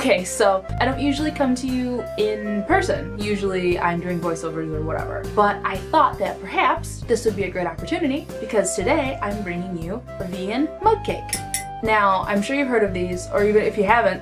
Okay, so I don't usually come to you in person. Usually I'm doing voiceovers or whatever. But I thought that perhaps this would be a great opportunity because today I'm bringing you a vegan mug cake. Now, I'm sure you've heard of these, or even if you haven't,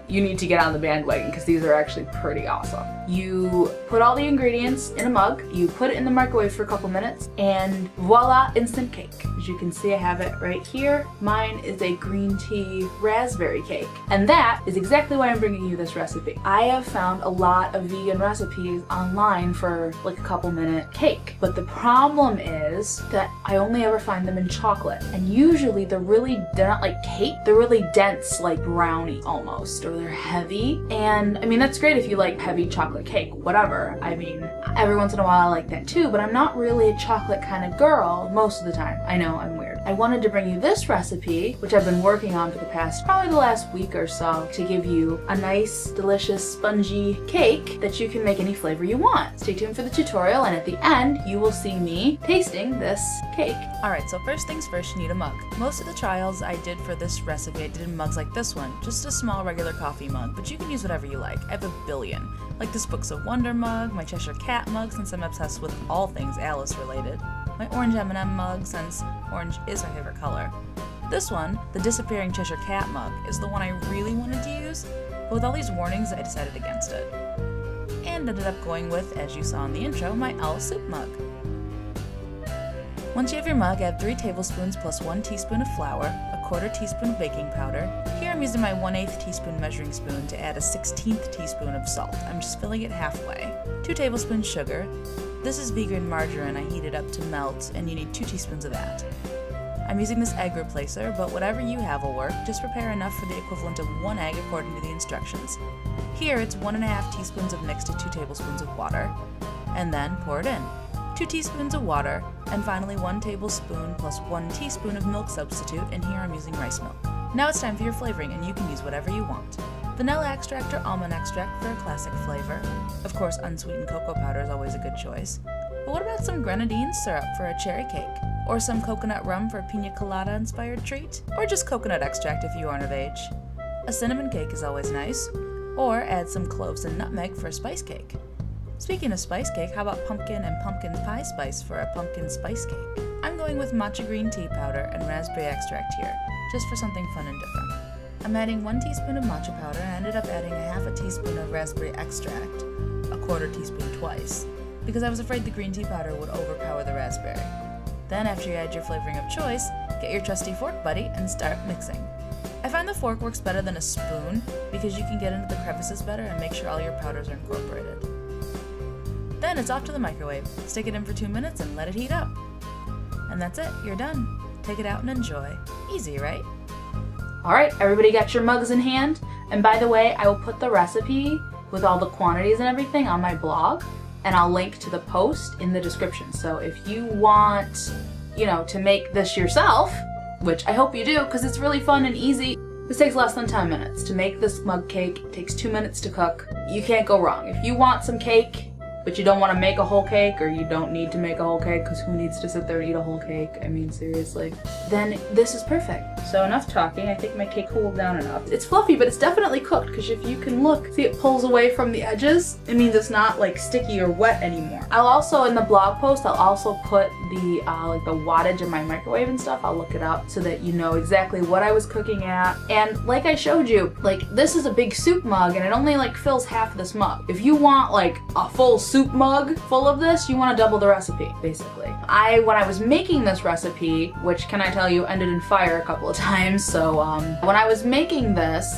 you need to get on the bandwagon because these are actually pretty awesome. You put all the ingredients in a mug, you put it in the microwave for a couple minutes, and voila, instant cake. As you can see, I have it right here. Mine is a green tea raspberry cake, and that is exactly why I'm bringing you this recipe. I have found a lot of vegan recipes online for like a couple minute cake, but the problem is that I only ever find them in chocolate, and usually they're not like cake, they're really dense, like brownie almost, or they're heavy. And I mean, that's great if you like heavy chocolate cake, whatever. I mean, every once in a while I like that too, but I'm not really a chocolate kind of girl most of the time. I know, I'm weird. I wanted to bring you this recipe, which I've been working on for the past, probably the last week or so, to give you a nice, delicious, spongy cake that you can make any flavor you want. Stay tuned for the tutorial, and at the end, you will see me tasting this cake. Alright, so first things first, you need a mug. Most of the trials I did for this recipe, I did in mugs like this one, just a small regular coffee mug, but you can use whatever you like. I have a billion. Like this Books of Wonder mug, my Cheshire Cat mug, since I'm obsessed with all things Alice related, my orange M&M mug, since orange is my favorite color. This one, the Disappearing Cheshire Cat mug, is the one I really wanted to use, but with all these warnings I decided against it. And ended up going with, as you saw in the intro, my owl soup mug. Once you have your mug, add 3 tablespoons plus 1 teaspoon of flour, a 1/4 teaspoon of baking powder. Here I'm using my 1/8 teaspoon measuring spoon to add a 1/16 teaspoon of salt. I'm just filling it halfway. 2 tablespoons sugar. This is vegan margarine I heated up to melt, and you need 2 teaspoons of that. I'm using this egg replacer, but whatever you have will work. Just prepare enough for the equivalent of 1 egg according to the instructions. Here it's 1½ teaspoons of mixed to 2 tablespoons of water, and then pour it in. 2 teaspoons of water, and finally 1 tablespoon plus 1 teaspoon of milk substitute, and here I'm using rice milk. Now it's time for your flavoring, and you can use whatever you want. Vanilla extract or almond extract for a classic flavor. Of course, unsweetened cocoa powder is always a good choice. But what about some grenadine syrup for a cherry cake? Or some coconut rum for a pina colada inspired treat? Or just coconut extract if you aren't of age? A cinnamon cake is always nice. Or add some cloves and nutmeg for a spice cake. Speaking of spice cake, how about pumpkin and pumpkin pie spice for a pumpkin spice cake? I'm going with matcha green tea powder and raspberry extract here, just for something fun and different. I'm adding 1 teaspoon of matcha powder, and I ended up adding a 1/2 teaspoon of raspberry extract, a 1/4 teaspoon twice, because I was afraid the green tea powder would overpower the raspberry. Then after you add your flavoring of choice, get your trusty fork buddy and start mixing. I find the fork works better than a spoon because you can get into the crevices better and make sure all your powders are incorporated. Then it's off to the microwave. Stick it in for 2 minutes and let it heat up. And that's it, you're done. Take it out and enjoy. Easy, right? Alright, everybody got your mugs in hand? And by the way, I will put the recipe with all the quantities and everything on my blog, and I'll link to the post in the description. So if you want, to make this yourself, which I hope you do because it's really fun and easy. This takes less than 10 minutes. To make this mug cake, it takes 2 minutes to cook. You can't go wrong. If you want some cake, but you don't want to make a whole cake, or you don't need to make a whole cake because who needs to sit there and eat a whole cake? I mean, seriously. Then this is perfect. So enough talking. I think my cake cooled down enough. It's fluffy, but it's definitely cooked because if you can look, see it pulls away from the edges. It means it's not like sticky or wet anymore. I'll also, in the blog post, I'll also put the like the wattage of my microwave and stuff. I'll look it up so that you know exactly what I was cooking at. And like I showed you, like this is a big soup mug and it only like fills half this mug. If you want like a full soup mug full of this, you want to double the recipe, basically. When I was making this recipe, which can I tell you ended in fire a couple of times, so when I was making this,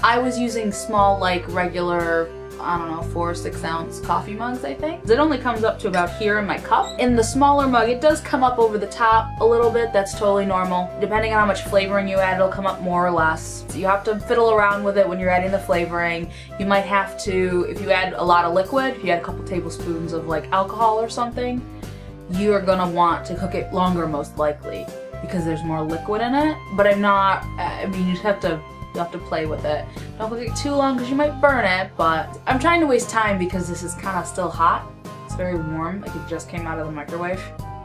I was using small, like regular, I don't know, 4 or 6 ounce coffee mugs, I think. It only comes up to about here in my cup. In the smaller mug, it does come up over the top a little bit. That's totally normal. Depending on how much flavoring you add, it'll come up more or less. So you have to fiddle around with it when you're adding the flavoring. You might have to, if you add a lot of liquid, if you add a couple tablespoons of like alcohol or something, you are gonna want to cook it longer most likely because there's more liquid in it. But I mean, you have to play with it. Don't cook it too long because you might burn it, but I'm trying to waste time because this is kind of still hot. It's very warm, like it just came out of the microwave.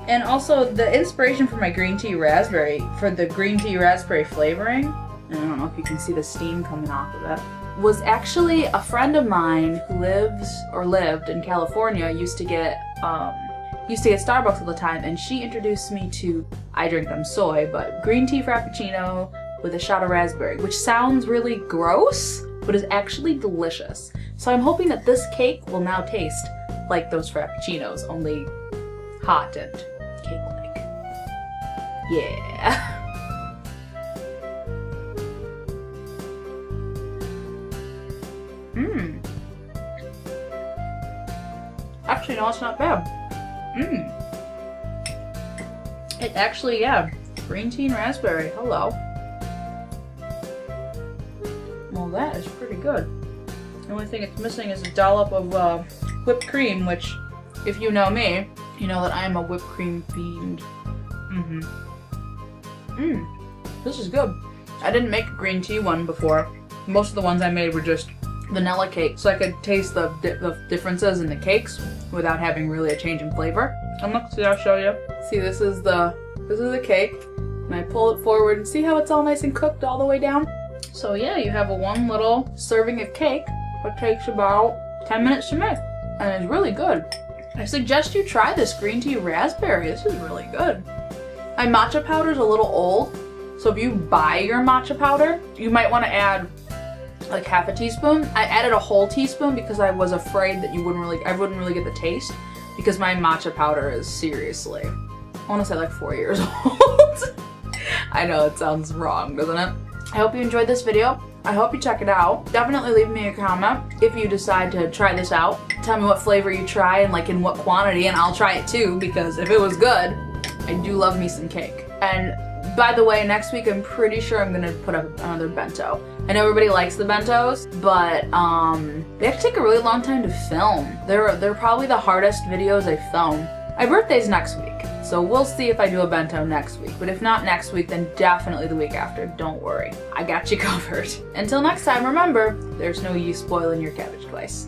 And also the inspiration for my green tea raspberry, for the green tea raspberry flavoring, I don't know if you can see the steam coming off of it. was actually a friend of mine who lived in California, used to get Starbucks all the time, and she introduced me to, I drink them soy, but green tea frappuccino with a shot of raspberry, which sounds really gross, but is actually delicious. So I'm hoping that this cake will now taste like those frappuccinos, only hot and cake-like. Yeah. Mmm. Actually, no, it's not bad. Mmm. It actually, yeah, green tea and raspberry. Hello. Well, that is pretty good. The only thing it's missing is a dollop of whipped cream, which, if you know me, you know that I am a whipped cream fiend. This is good. I didn't make a green tea one before. Most of the ones I made were just vanilla cake, so I could taste the differences in the cakes without having really a change in flavor. And look, see, I'll show you. See, this is the cake, and I pull it forward and see how it's all nice and cooked all the way down? So yeah, you have one little serving of cake, that takes about 10 minutes to make, and it's really good. I suggest you try this green tea raspberry. This is really good. My matcha powder is a little old, so if you buy your matcha powder, you might want to add like half a teaspoon. I added a whole teaspoon because I was afraid that I wouldn't really get the taste, because my matcha powder is seriously, I want to say like 4 years old. I know it sounds wrong, doesn't it? I hope you enjoyed this video. I hope you check it out. Definitely leave me a comment if you decide to try this out. Tell me what flavor you try and like in what quantity, and I'll try it too, because if it was good, I do love me some cake. And by the way, next week I'm pretty sure I'm gonna put up another bento. I know everybody likes the bentos, but they have to take a really long time to film. They're probably the hardest videos I film. My birthday's next week, so we'll see if I do a bento next week. But if not next week, then definitely the week after. Don't worry, I got you covered. Until next time, remember, there's no use spoiling your cabbage twice.